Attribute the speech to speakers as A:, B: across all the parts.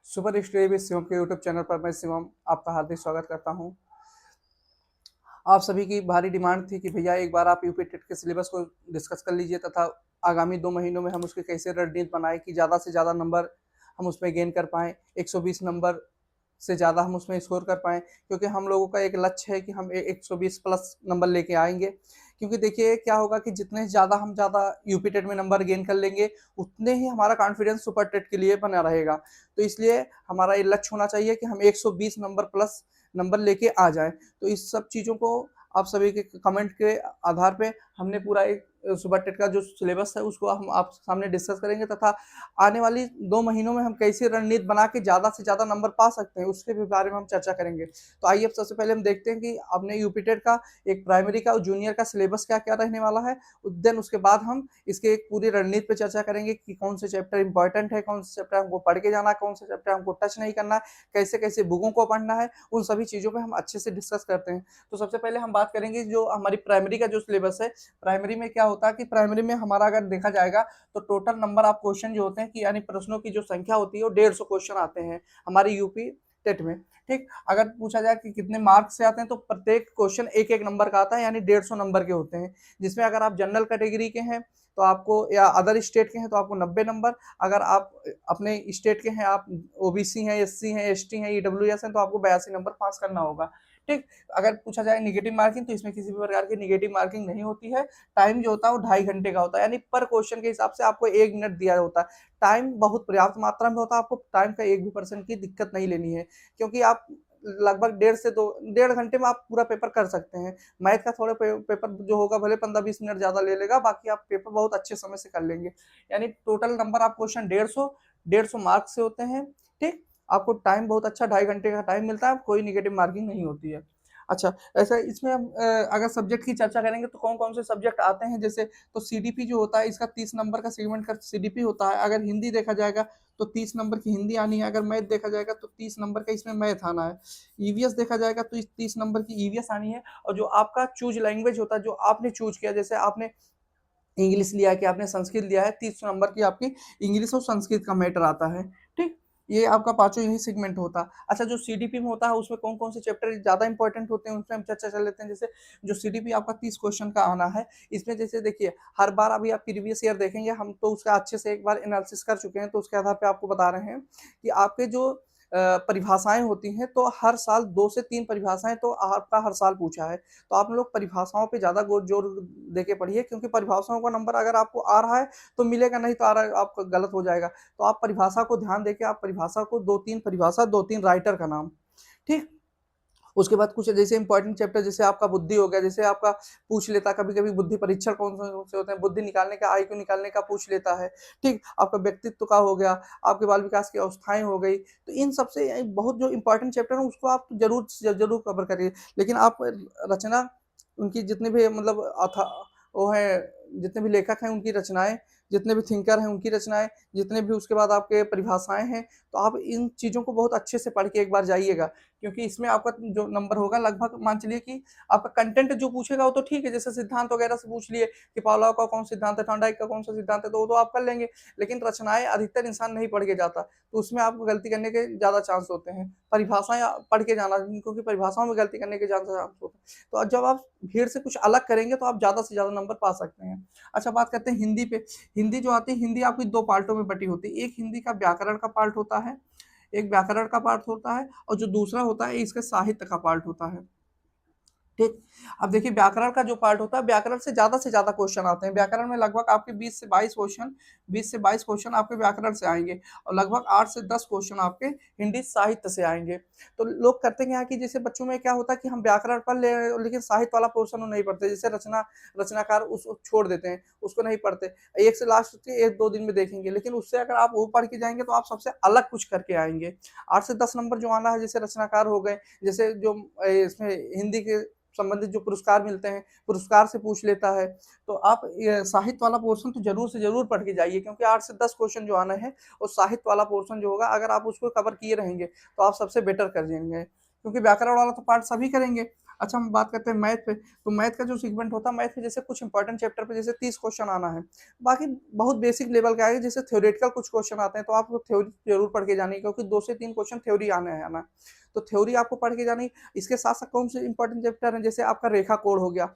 A: Super story with Shivam के YouTube channel पर मैं शिवम आपका हार्दिक स्वागत करता हूं। आप सभी की भारी डिमांड थी कि भैया एक बार आप यूपी टेट के सिलेबस को डिस्कस कर लीजिए तथा आगामी 2 महीनों में हम उसके कैसे रणनीति बनाए कि ज़्यादा से ज़्यादा नंबर हम उसमें गेन कर पाएँ, 120 नंबर से ज़्यादा हम उसमें स्कोर कर पाएँ, क्योंकि हम लोगों का एक लक्ष्य है कि हम 120 प्लस नंबर लेके आएंगे। क्योंकि देखिए क्या होगा कि जितने ज़्यादा यूपी टेट में नंबर गेन कर लेंगे, उतने ही हमारा कॉन्फिडेंस सुपर टेट के लिए बना रहेगा। तो इसलिए हमारा ये लक्ष्य होना चाहिए कि हम 120 नंबर प्लस नंबर लेके आ जाएँ। तो इस सब चीज़ों को आप सभी के कमेंट के आधार पे हमने पूरा एक सुपर टेट का जो सिलेबस है उसको हम आप सामने डिस्कस करेंगे तथा आने वाली 2 महीनों में हम कैसे रणनीति बना के ज़्यादा से ज़्यादा नंबर पा सकते हैं उसके भी बारे में हम चर्चा करेंगे। तो आइए अब सबसे पहले हम देखते हैं कि अपने यूपी टेट का एक प्राइमरी का और जूनियर का सिलेबस क्या क्या रहने वाला है। देन उसके बाद हम इसके एक पूरी रणनीति पे चर्चा करेंगे कि कौन से चैप्टर इंपॉर्टेंट है, कौन से चैप्टर हमको पढ़ के जाना है, कौन से चैप्टर हमको टच नहीं करना है, कैसे कैसे बुकों को पढ़ना है, उन सभी चीज़ों पर हम अच्छे से डिस्कस करते हैं। तो सबसे पहले हम बात करेंगे जो हमारी प्राइमरी का जो सिलेबस है। प्राइमरी में क्या होता है कि प्राइमरी में हमारा अगर देखा जाएगा तो टोटल नंबर ऑफ क्वेश्चन जो होते हैं कि यानी प्रश्नों की जो संख्या होती है वो 150 क्वेश्चन आते हैं हमारी यूपी टेट में। ठीक, अगर पूछा जाए कि कितने मार्क्स से आते हैं तो प्रत्येक क्वेश्चन एक एक नंबर का आता है, यानी 150 नंबर के होते हैं। जिसमें अगर आप जनरल कैटेगरी के हैं तो आपको, या अदर स्टेट के हैं तो आपको 90 नंबर, अगर आप अपने स्टेट के हैं, आप ओबीसी हैं, एससी हैं, एसटी हैं, ईडब्ल्यूएस हैं, तो आपको 82 नंबर पास करना होगा। ठीक, अगर पूछा जाए निगेटिव मार्किंग तो इसमें किसी भी प्रकार की निगेटिव मार्किंग नहीं होती है। टाइम जो होता है वो 2.5 घंटे का होता है, यानी पर क्वेश्चन के हिसाब से आपको 1 मिनट दिया होता है। टाइम बहुत पर्याप्त मात्रा में होता है, आपको टाइम का 1 भी % की दिक्कत नहीं लेनी है, क्योंकि आप लगभग 1.5 से 2.5 घंटे में आप पूरा पेपर कर सकते हैं। मैथ का थोड़ा पेपर जो होगा भले 15-20 मिनट ज़्यादा ले लेगा, बाकी आप पेपर बहुत अच्छे समय से कर लेंगे। यानी टोटल नंबर आप क्वेश्चन 150 मार्क्स से होते हैं। ठीक, आपको टाइम बहुत अच्छा 2.5 घंटे का टाइम मिलता है, कोई निगेटिव मार्किंग नहीं होती है। अच्छा, ऐसा इसमें हम अगर सब्जेक्ट की चर्चा करेंगे तो कौन-कौन से सब्जेक्ट आते हैं, जैसे तो सीडीपी जो होता है इसका 30 नंबर का सेगमेंट का सीडीपी होता है। अगर हिंदी देखा जाएगा तो 30 नंबर की हिंदी आनी है, अगर मैथ देखा जाएगा तो 30 नंबर का इसमें मैथ आना है। ईवीएस देखा जाएगा तो इस 30 नंबर की ईवीएस आनी है, और जो आपका चूज़ लैंग्वेज होता है, जो आपने चूज़ किया, जैसे आपने इंग्लिश लिया है कि आपने संस्कृत लिया है, 30 नंबर की आपकी इंग्लिश और संस्कृत का मैटर आता है। ठीक, ये आपका पांचों यही सेगमेंट होता है। अच्छा, जो सीडीपी में होता है उसमें कौन कौन से चैप्टर ज्यादा इंपॉर्टेंट होते हैं उन पर हम चर्चा कर लेते हैं। जैसे जो सीडीपी आपका 30 क्वेश्चन का आना है, इसमें जैसे देखिए हर बार अभी आप प्रीवियस ईयर देखेंगे, हम तो उसका अच्छे से एक बार एनालिसिस कर चुके हैं, तो उसके आधार पर आपको बता रहे हैं कि आपके जो परिभाषाएं होती हैं, तो हर साल 2 से 3 परिभाषाएं तो आपका हर साल पूछा है। तो आप लोग परिभाषाओं पे ज़्यादा जोर दे के पढ़िए, क्योंकि परिभाषाओं का नंबर अगर आपको आ रहा है तो मिलेगा, नहीं तो आ रहा है आपका गलत हो जाएगा। तो आप परिभाषा को ध्यान देके आप परिभाषा को 2-3 परिभाषा, 2-3 राइटर का नाम। ठीक, उसके बाद कुछ जैसे इंपॉर्टेंट चैप्टर, जैसे आपका बुद्धि हो गया, जैसे आपका पूछ लेता कभी-कभी बुद्धि परीक्षण कौन से होते हैं, बुद्धि निकालने का, आईक्यू निकालने का पूछ लेता है। ठीक, आपका व्यक्तित्व का हो गया, आपके बाल विकास की अवस्थाएँ हो गई। तो इन सब से बहुत जो इंपॉर्टेंट चैप्टर है उसको आप ज़रूर कवर करिए। लेकिन आप रचना, उनकी जितने भी मतलब वो है, जितने भी लेखक हैं उनकी रचनाएँ, जितने भी थिंकर हैं उनकी रचनाएँ, जितने भी उसके बाद आपके परिभाषाएँ हैं, तो आप इन चीज़ों को बहुत अच्छे से पढ़ के एक बार जाइएगा। क्योंकि इसमें आपका जो नंबर होगा, लगभग मान चलिए कि आपका कंटेंट जो पूछेगा वो तो ठीक है, जैसे सिद्धांत वगैरह से पूछ लिए कि पावलोव का कौन सिद्धांत है, थॉर्नडाइक का कौन सा सिद्धांत है, तो वो तो आप कर लेंगे। लेकिन रचनाएँ अधिकतर इंसान नहीं पढ़ के जाता, तो उसमें आपको गलती करने के ज़्यादा चांस होते हैं। परिभाषाएँ पढ़ के जाना, क्योंकि परिभाषाओं में गलती करने के ज़्यादा चांस होते हैं। तो जब आप भीड़ से कुछ अलग करेंगे तो आप ज़्यादा से ज़्यादा नंबर पा सकते हैं। अच्छा, बात करते हैं हिंदी पे। हिंदी जो आती है, हिंदी आपकी 2 पार्टों में बटी होती है। एक हिंदी का व्याकरण का पार्ट होता है, एक व्याकरण का पार्ट होता है, और जो दूसरा होता है इसका साहित्य का पार्ट होता है। ठीक, अब देखिए व्याकरण का जो पार्ट होता है, व्याकरण से ज़्यादा क्वेश्चन आते हैं। व्याकरण में लगभग आपके 20 से 22 क्वेश्चन आपके व्याकरण से आएँगे, और लगभग 8 से 10 क्वेश्चन आपके हिंदी साहित्य से आएँगे। तो लोग करते क्या है कि जैसे बच्चों में क्या होता है कि हम व्याकरण पढ़ ले रहे हैं, लेकिन साहित्य वाला पोर्शन वो नहीं पढ़ते। जैसे रचनाकार उसको छोड़ देते हैं, उसको नहीं पढ़ते। एक से लास्ट के 1-2 दिन में देखेंगे, लेकिन उससे अगर आप वो पढ़ के जाएँगे तो आप सबसे अलग कुछ करके आएँगे। 8 से 10 नंबर जो आना है, जैसे रचनाकार हो गए, जैसे जो इसमें हिंदी के संबंधित जो पुरस्कार मिलते हैं, पुरस्कार से पूछ लेता है। तो आप ये साहित्य वाला पोर्शन तो ज़रूर से ज़रूर पढ़ के जाइए, क्योंकि 8 से 10 क्वेश्चन जो आने हैं, वो साहित्य वाला पोर्शन जो होगा, अगर आप उसको कवर किए रहेंगे, तो आप सबसे बेटर कर जाएँगे। क्योंकि व्याकरण वाला तो पार्ट सभी करेंगे। अच्छा, हम बात करते हैं मैथ पे, तो मैथ का जो सेगमेंट होता है, मैथ में जैसे कुछ इंपॉर्टेंट चैप्टर पे जैसे 30 क्वेश्चन आना है। बाकी बहुत बेसिक लेवल का है, जैसे थ्योरेटिकल कुछ क्वेश्चन आते हैं, तो आपको थ्योरी ज़रूर पढ़ के जानी है, क्योंकि 2 से 3 क्वेश्चन थ्योरी आना है आना। तो थ्योरी आपको पढ़ के जानी। इसके साथ-साथ कौन से इंपॉर्टेंट चैप्टर हैं, जैसे आपका रेखा कोण हो गया,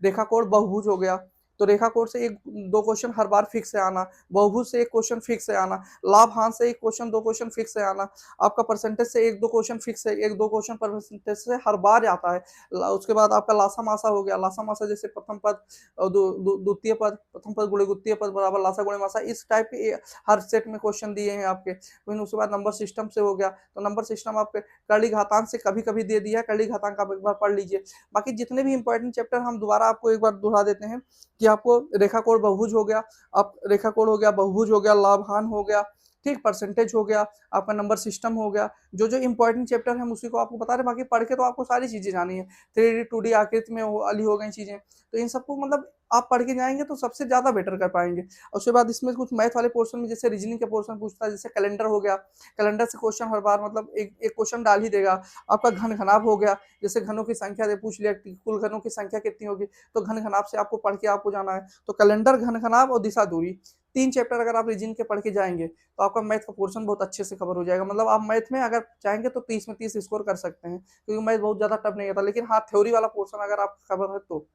A: रेखा कोण बहुभुज हो गया, तो रेखा कोण से 1-2 क्वेश्चन हर बार फिक्स है आना, बहुभुज से 1 क्वेश्चन फिक्स है आना, लाभ-हानि से 1 क्वेश्चन 2 क्वेश्वन फिक्स है आना, आपका परसेंटेज से 1-2 क्वेश्चन फिक्स है, 1-2 क्वेश्चन परसेंटेज से हर बार आता है। उसके बाद आपका लासा-मासा हो गया, लासा-मासा जैसे प्रथम पद और द्वितीय पद, प्रथम पद गुणे द्वितीय पद बराबर लासा गुणे मासा, इस टाइप के हर सेट में क्वेश्चन दिए हैं आपके। फिर उसके बाद नंबर सिस्टम से हो गया, तो नंबर सिस्टम आपके कड़ी घातांक से कभी-कभी दे दिया है, कड़ी घातांक आप एक बार पढ़ लीजिए। बाकी जितने भी इंपॉर्टेंट चैप्टर हम दोबारा आपको एक बार दोहरा देते हैं कि आपको रेखा कोण बहुभुज हो गया, आप रेखा कोण हो गया, बहुभुज हो गया, लाभ-हानि हो गया, ठीक, परसेंटेज हो गया, आपका नंबर सिस्टम हो गया। जो इंपॉर्टेंट चैप्टर है हम उसी को आपको बता रहे हैं, बाकी पढ़ के तो आपको सारी चीज़ें जानी है। 3D 2D आकृति में वाली हो गई चीज़ें, तो इन सबको मतलब आप पढ़ के जाएँगे तो सबसे ज़्यादा बेटर कर पाएँगे। और उसके बाद इसमें कुछ मैथ वाले पोर्शन में जैसे रीजनिंग के पोर्शन पूछता है, जैसे कैलेंडर हो गया, कैलेंडर से क्वेश्चन हर बार मतलब एक क्वेश्चन डाल ही देगा। आपका घन-घनाभ हो गया, जैसे घनों की संख्या दे पूछ लिया कि कुल घनों की संख्या कितनी होगी, तो घन-घनाभ से आपको पढ़ के आपको जाना है। तो कैलेंडर, घन-घनाभ और दिशा दूरी, 3 चैप्टर अगर आप रीजनिंग के पढ़ के जाएँगे, तो आपका मैथ का पोर्शन बहुत अच्छे से कवर हो जाएगा। मतलब आप मैथ में अगर चाहेंगे तो 30 में 30 स्कोर कर सकते हैं, क्योंकि मैथ बहुत ज़्यादा टफ नहीं होता। लेकिन हाँ, थ्योरी वाला पोर्शन अगर आपका कवर है तो।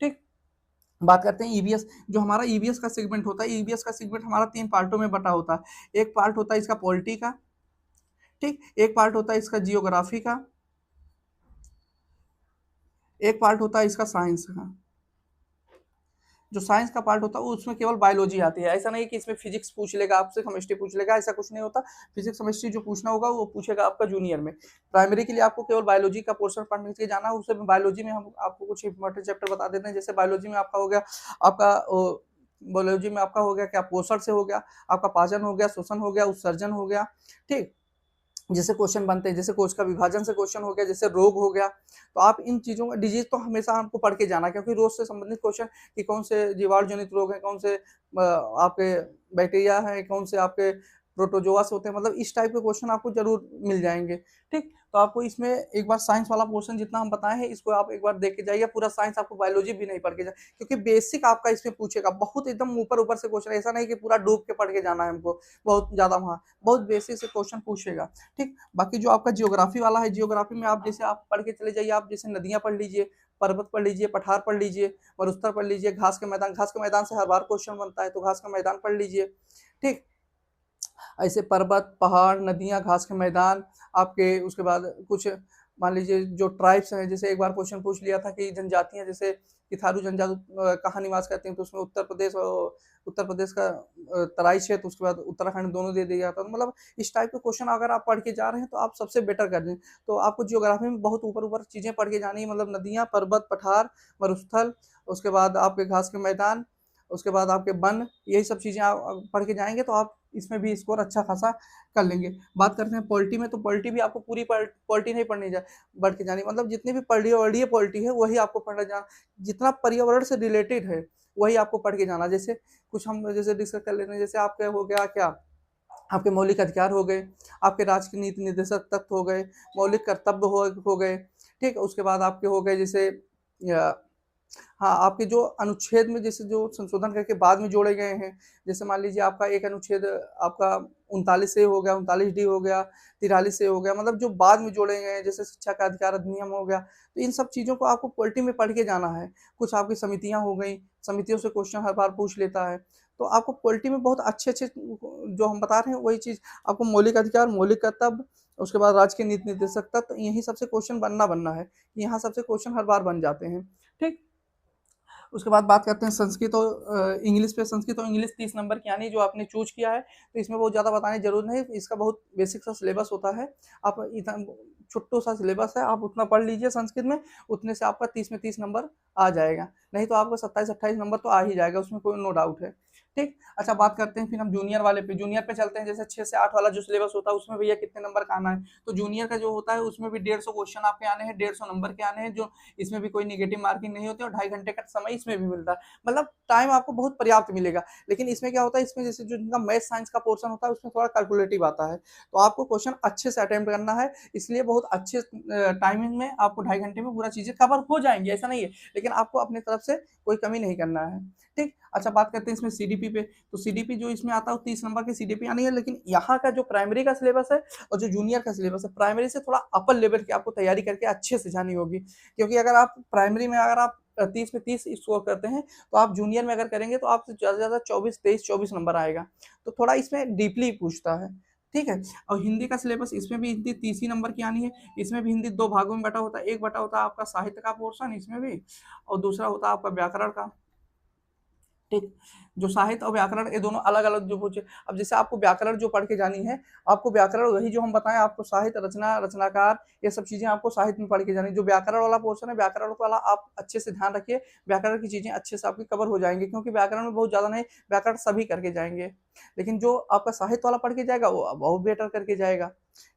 A: ठीक? बात करते हैं ईवीएस, जो हमारा ईवीएस का सेगमेंट होता है, ईवीएस का सेगमेंट हमारा 3 पार्टों में बँटा होता है। एक पार्ट होता है इसका पॉलिटी का, ठीक? एक पार्ट होता है इसका जियोग्राफी का, एक पार्ट होता है इसका साइंस का। जो साइंस का पार्ट होता है उसमें केवल बायोलॉजी आती है। ऐसा नहीं है कि इसमें फिजिक्स पूछ लेगा आपसे, केमिस्ट्री पूछ लेगा, ऐसा कुछ नहीं होता। फिजिक्स, केमिस्ट्री जो पूछना होगा वो पूछेगा आपका जूनियर में। प्राइमरी के लिए आपको केवल बायोलॉजी का पोर्शन पढ़ने के लिए जाना है। उसमें बायोलॉजी में हम आपको कुछ इंपॉर्टेंट चैप्टर बता देते हैं। जैसे बायोलॉजी में आपका हो गया, आपका बायोलॉजी में आपका हो गया क्या, पोषण से हो गया, आपका पाचन हो गया, श्वसन हो गया, उत्सर्जन हो गया, ठीक? जैसे क्वेश्चन बनते हैं, जैसे कोश का विभाजन से क्वेश्चन हो गया, जैसे रोग हो गया, तो आप इन चीज़ों का डिजीज़ तो हमेशा आपको पढ़ के जाना है, क्योंकि रोग से संबंधित क्वेश्चन कि कौन से जीवाणु जनित रोग हैं, कौन से आपके बैक्टीरिया हैं, कौन से आपके प्रोटोजोआ से होते हैं, मतलब इस टाइप के क्वेश्चन आपको ज़रूर मिल जाएँगे, ठीक? तो आपको इसमें एक बार साइंस वाला पोर्शन जितना हम बताए हैं, इसको आप एक बार देख के जाइए। पूरा साइंस आपको बायोलॉजी भी नहीं पढ़ के क्योंकि बेसिक आपका इसमें पूछेगा, बहुत एकदम ऊपर-ऊपर से क्वेश्चन, ऐसा नहीं कि पूरा डूब के पढ़ के जाना है हमको, बहुत ज़्यादा वहाँ, बहुत बेसिक से क्वेश्चन पूछेगा। ठीक, बाकी जो आपका जियोग्राफी वाला है, जियोग्राफी में आप जैसे आप पढ़ के चले जाइए, आप जैसे नदियाँ पढ़ लीजिए, पर्वत पढ़ लीजिए, पठार पढ़ लीजिए, मरुस्थल पढ़ लीजिए, घास के मैदान से हर बार क्वेश्चन बनता है, तो घास का मैदान पढ़ लीजिए, ठीक। ऐसे पर्वत, पहाड़, नदियाँ, घास के मैदान, आपके उसके बाद कुछ मान लीजिए जो ट्राइब्स हैं, जैसे एक बार क्वेश्चन पूछ लिया था कि जनजातियाँ जैसे किथारू जनजाति कहाँ निवास करती हैं, तो उसमें उत्तर प्रदेश का तराई क्षेत्र, उसके बाद उत्तराखंड, दोनों दे दिया था। तो मतलब इस टाइप के क्वेश्चन अगर आप पढ़ के जा रहे हैं तो आप सबसे बेटर कर दें। तो आपको जियोग्राफी में बहुत ऊपर-ऊपर चीज़ें पढ़ के जानी है, मतलब नदियाँ, पर्वत, पठार, मरुस्थल, उसके बाद आपके घास के मैदान, उसके बाद आपके वन, यही सब चीज़ें आप पढ़ के जाएँगे तो आप इसमें भी स्कोर अच्छा खासा कर लेंगे। बात करते हैं पॉलिटी में, तो पॉलिटी भी आपको पूरी पॉलिटी नहीं पढ़नी बढ़ के जानी, मतलब जितनी भी पर्यावरणीय पॉलिटी है वही आपको पढ़ना जाना, जितना पर्यावरण से रिलेटेड है वही आपको पढ़ के जाना। जैसे कुछ हम जैसे डिस्कस कर लेते हैं, जैसे आपका हो गया क्या, आपके मौलिक अधिकार हो गए, आपके राज्य के नीति निर्देशक तत्व हो गए, मौलिक कर्तव्य हो गए, ठीक? उसके बाद आपके हो गए जैसे हाँ, आपके जो अनुच्छेद में जैसे जो संशोधन करके बाद में जोड़े गए हैं, जैसे मान लीजिए आपका एक अनुच्छेद आपका 39 ए हो गया, 39 डी हो गया, 43 ए हो गया, मतलब जो बाद में जोड़े गए हैं, जैसे शिक्षा का अधिकार अधिनियम हो गया, तो इन सब चीज़ों को आपको पॉलिटी में पढ़ के जाना है। कुछ आपकी समितियाँ हो गई, समितियों से क्वेश्चन हर बार पूछ लेता है, तो आपको पॉलिटी में बहुत अच्छे-अच्छे जो हम बता रहे हैं वही चीज़ आपको मौलिक अधिकार, मौलिक कर्तव्य, उसके बाद राज्य के नीति निर्देशक तत्व, तो यहीं सबसे क्वेश्चन बनना है, यहाँ सबसे क्वेश्चन हर बार बन जाते हैं, ठीक? उसके बाद बात करते हैं संस्कृत और इंग्लिश पे। संस्कृत और इंग्लिश 30 नंबर की यानी जो आपने चूज़ किया है, तो इसमें बहुत ज़्यादा बताने की ज़रूरत नहीं, इसका बहुत बेसिक सा सिलेबस होता है। आप इतना छोटू सा सिलेबस है, आप उतना पढ़ लीजिए संस्कृत में, उतने से आपका 30 में 30 नंबर आ जाएगा। नहीं तो आपको 27-28 नंबर तो आ ही जाएगा, उसमें कोई नो डाउट है। ठीक। अच्छा, बात करते हैं फिर हम जूनियर वाले पे, जूनियर पे चलते हैं। जैसे 6 से 8 वाला जो सिलेबस होता है उसमें भैया कितने नंबर का आना है, तो जूनियर का जो होता है उसमें भी 150 क्वेश्चन आपके आने हैं, 150 नंबर के आने हैं, जो इसमें भी कोई नेगेटिव मार्किंग नहीं होती और 2.5 घंटे का समय इसमें भी मिलता है, मतलब टाइम आपको बहुत पर्याप्त मिलेगा। लेकिन इसमें क्या होता है, इसमें जैसे जो इनका मैथ साइंस का पोर्शन होता है उसमें थोड़ा कैलकुलेटिव आता है, तो आपको क्वेश्चन अच्छे से अटेम्प्ट करना है, इसलिए बहुत अच्छे टाइमिंग में आपको 2.5 घंटे में पूरा चीजें कवर हो जाएंगी, ऐसा नहीं है, लेकिन आपको अपनी तरफ से कोई कमी नहीं करना है। ठीक। अच्छा, बात करते हैं इसमें सीडीपी पे, तो सीडीपी जो इसमें आता है 30 नंबर की सीडीपी आनी है, लेकिन यहाँ का जो प्राइमरी का सिलेबस है और जो जूनियर का सिलेबस है, प्राइमरी से थोड़ा अपर लेवल की आपको तैयारी करके अच्छे से जानी होगी, क्योंकि अगर आप प्राइमरी में अगर आप 30 में 30 स्कोर करते हैं, तो आप जूनियर में अगर करेंगे तो आपसे ज़्यादा से ज़्यादा 24 नंबर आएगा, तो थोड़ा इसमें डीपली पूछता है। ठीक है। और हिंदी का सिलेबस, इसमें भी हिंदी 30 ही नंबर की आनी है, इसमें भी हिंदी 2 भागों में बटा होता है, एक बटा होता है आपका साहित्य का पोर्शन इसमें भी, और दूसरा होता है आपका व्याकरण का। ठीक। जो साहित्य और व्याकरण ये दोनों अलग अलग जो पूछे, अब जैसे आपको व्याकरण जो पढ़ के जानी है, आपको व्याकरण वही जो हम बताएं आपको, साहित्य, रचना, रचनाकार, ये सब चीजें आपको साहित्य में पढ़ के जानी। जो व्याकरण वाला पोर्शन है, व्याकरण वाला आप अच्छे से ध्यान रखिए, व्याकरण की चीजें अच्छे से आपकी कवर हो जाएंगी, क्योंकि व्याकरण में बहुत ज्यादा नहीं, व्याकरण सभी करके जाएंगे, लेकिन जो आपका साहित्य वाला पढ़ के जाएगा वो बहुत बेटर करके जाएगा।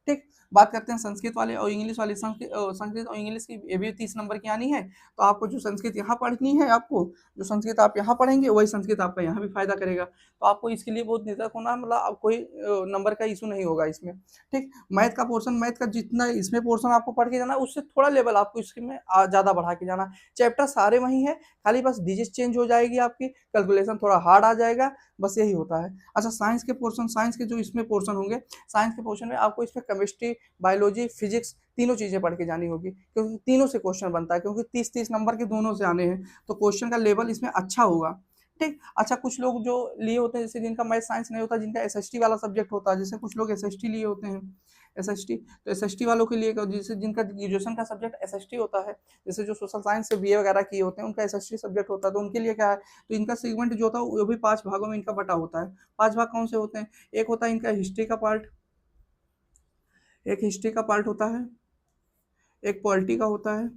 A: ठीक। बात करते हैं संस्कृत वाले और इंग्लिश वाले, संस्कृत और इंग्लिश की ये भी 30 नंबर की आनी है, तो आपको जो संस्कृत यहाँ पढ़नी है, आपको जो संस्कृत आप यहाँ पढ़ेंगे वही संस्कृत आपका यहाँ भी फायदा करेगा, तो आपको इसके लिए बहुत निर्धक होना, मतलब कोई नंबर का इशू नहीं होगा इसमें। ठीक। मैथ का पोर्शन, मैथ का जितना इसमें पोर्शन आपको पढ़ के जाना है, उससे थोड़ा लेवल आपको इसमें ज़्यादा बढ़ा के जाना। चैप्टर सारे वही है, खाली बस डिजिट चेंज हो जाएगी, आपकी कैलकुलेशन थोड़ा हार्ड आ जाएगा, बस यही होता है। अच्छा, साइंस के पोर्शन, साइंस के जो इसमें पोर्शन होंगे, साइंस के पोर्शन में आपको इसमें केमिस्ट्री, बायोलॉजी, फिजिक्स, तीनों चीज़ें पढ़ के जानी होगी, क्योंकि तीनों से क्वेश्चन बनता है, क्योंकि 30-30 नंबर के दोनों से आने हैं, तो क्वेश्चन का लेवल इसमें अच्छा होगा। ठीक। अच्छा, कुछ लोग जो लिए होते हैं, जैसे जिनका मैथ साइंस नहीं होता, जिनका एसएसटी वाला सब्जेक्ट होता है, जैसे कुछ लोग एसएसटी लिए होते हैं, एसएसटी, तो एसएसटी वालों के लिए, जैसे जिनका ग्रेजुएशन का सब्जेक्ट एसएसटी होता है, जैसे जो सोशल साइंस से बीए वगैरह किए होते हैं, उनका एसएसटी सब्जेक्ट होता है, तो उनके लिए क्या है, तो इनका सेगमेंट जो होता है वो भी 5 भागों में इनका बटा होता है। 5 भाग कौन से होते हैं, एक होता है इनका हिस्ट्री का पार्ट, एक हिस्ट्री का पार्ट होता है, एक पॉलिटी का होता है,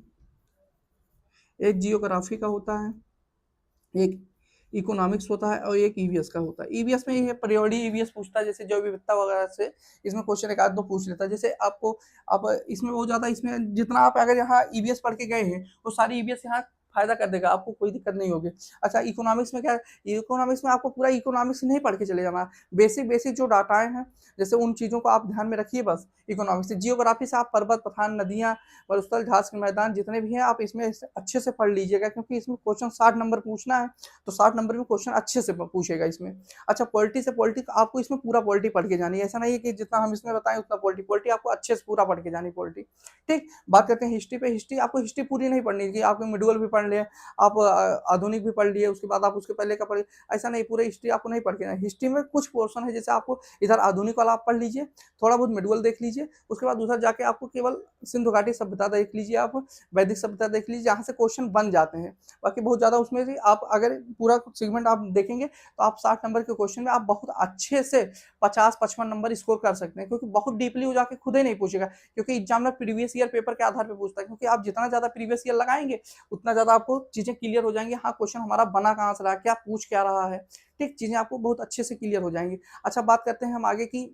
A: एक जियोग्राफी का होता है, एक इकोनॉमिक्स होता है, और एक ईवीएस का होता है। ईवीएस में ये परियोडी ईवीएस पूछता है, जैसे जैव विविधता वगैरह से इसमें क्वेश्चन एक आध दो पूछ लेता है, जैसे आपको, अब इसमें बहुत ज़्यादा, इसमें जितना आप अगर यहाँ ईवीएस पढ़ के गए हैं, वो सारी ईवीएस यहाँ फायदा कर देगा, आपको कोई दिक्कत नहीं होगी। अच्छा, इकोनॉमिक्स में क्या है, इकोनॉमिक्स में आपको पूरा इकोनॉमिक्स नहीं पढ़ के चले जाना, बेसिक बेसिक जो डाटाएं हैं, जैसे उन चीज़ों को आप ध्यान में रखिए बस। इकोनॉमिक्स से, जियोग्राफी से आप पर्वत, पठान, नदियाँ, मरुस्थल, घास के मैदान जितने भी हैं, आप इसमें अच्छे से पढ़ लीजिएगा, क्योंकि इसमें क्वेश्चन 60 नंबर पूछना है, तो 60 नंबर में क्वेश्चन अच्छे से पूछेगा इसमें। अच्छा, पॉलिटी से, पॉलिटी आपको इसमें पूरा पॉलिटी पढ़ के जानी है, ऐसा नहीं है कि जितना हम इसमें बताएं उतना पॉलिटी, पॉलिटी आपको अच्छे से पूरा पढ़ के जानी पॉलिटी। ठीक। बात करते हैं हिस्ट्री पे, हिस्ट्री आपको हिस्ट्री पूरी नहीं पढ़नी है, आपको मिडुअल भी पढ़ लिया, आप आधुनिक भी पढ़ लिए, उसके बाद आप उसके पहले का पढ़, ऐसा नहीं, पूरे हिस्ट्री आपको नहीं पढ़ के जाना। हिस्ट्री में कुछ पोर्शन है, जैसे आपको इधर आधुनिक वाला आप पढ़ लीजिए, थोड़ा बहुत मिडुअल देख लीजिए, उसके बाद उधर जाके आपको केवल सिंधु घाटी सभ्यता देख लीजिए, आप वैदिक सभ्यता देख लीजिए, जहाँ से क्वेश्चन बन जाते हैं। बाकी बहुत ज़्यादा उसमें से आप अगर पूरा सेगमेंट आप देखेंगे, तो आप 60 नंबर के क्वेश्चन में आप बहुत अच्छे से 50-55 नंबर स्कोर कर सकते हैं, क्योंकि बहुत डीपली हो जाके खुद ही नहीं पूछेगा, क्योंकि एग्जामिनर प्रीवियस ईयर पेपर के आधार पर पूछता है, क्योंकि आप जितना ज़्यादा प्रीवियस ईयर लगाएंगे, उतना ज़्यादा आपको चीज़ें क्लियर हो जाएंगी, हाँ क्वेश्चन हमारा बना कहाँ से रहा, क्या पूछ क्या रहा है। ठीक, चीज़ें आपको बहुत अच्छे से क्लियर हो जाएंगी। अच्छा, बात करते हैं हम आगे की,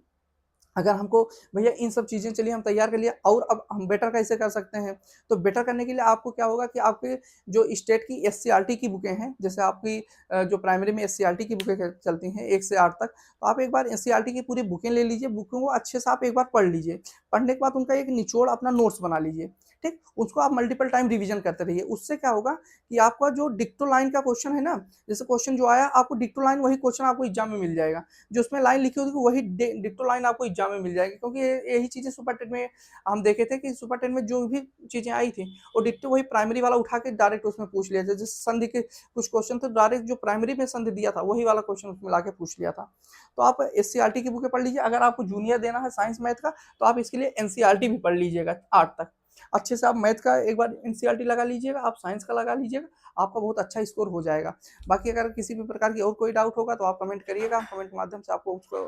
A: अगर हमको भैया इन सब चीज़ें चलिए हम तैयार कर लिया, और अब हम बेटर कैसे कर सकते हैं, तो बेटर करने के लिए आपको क्या होगा कि आपके जो स्टेट की एससीईआरटी की बुकें हैं, जैसे आपकी जो प्राइमरी में एससीईआरटी की बुकें चलती हैं 1 से 8 तक, तो आप एक बार एससीईआरटी की पूरी बुकें ले लीजिए, बुकों को अच्छे से आप एक बार पढ़ लीजिए, पढ़ने के बाद उनका एक निचोड़ अपना नोट्स बना लीजिए। ठीक, उसको आप मल्टीपल टाइम रिवीजन करते रहिए, उससे क्या होगा कि आपका जो डिक्टो लाइन का क्वेश्चन है ना, जैसे क्वेश्चन जो आया आपको डिक्टो लाइन वही क्वेश्चन आपको एग्जाम में मिल जाएगा, जो उसमें लाइन लिखी होगी वही डिक्टो लाइन आपको एग्जाम में मिल जाएगी, क्योंकि यही चीज़ें सुपर टेन में हम देखे थे कि सुपर टेन में जो भी चीज़ें आई थी, वो डिक्टो वही प्राइमरी वाला उठा के डायरेक्ट उसमें पूछ लिया था, जैसे संधि के कुछ क्वेश्चन थे, डायरेक्ट जो प्राइमरी में संधि दिया था वही वाला क्वेश्चन उसमें ला के पूछ लिया था। तो आप एससीईआरटी की बुकें पढ़ लीजिए, अगर आपको जूनियर देना है साइंस मैथ का, तो आप इसके लिए एनसीईआरटी भी पढ़ लीजिएगा 8 तक, अच्छे से आप मैथ का एक बार एनसीईआरटी लगा लीजिएगा, आप साइंस का लगा लीजिएगा, आपका बहुत अच्छा स्कोर हो जाएगा। बाकी अगर किसी भी प्रकार की और कोई डाउट होगा तो आप कमेंट करिएगा, हम कमेंट के माध्यम से आपको उसको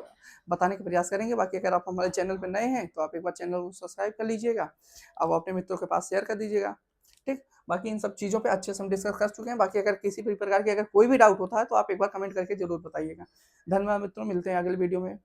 A: बताने का प्रयास करेंगे। बाकी अगर आप हमारे चैनल पर नए हैं तो आप एक बार चैनल को सब्सक्राइब कर लीजिएगा, अब अपने मित्रों के पास शेयर कर दीजिएगा। ठीक, बाकी इन सब चीज़ों पे अच्छे से हम डिस्कस कर चुके हैं। बाकी अगर किसी भी प्रकार की अगर कोई भी डाउट होता है तो आप एक बार कमेंट करके ज़रूर बताइएगा। धन्यवाद मित्रों, मिलते हैं अगले वीडियो में।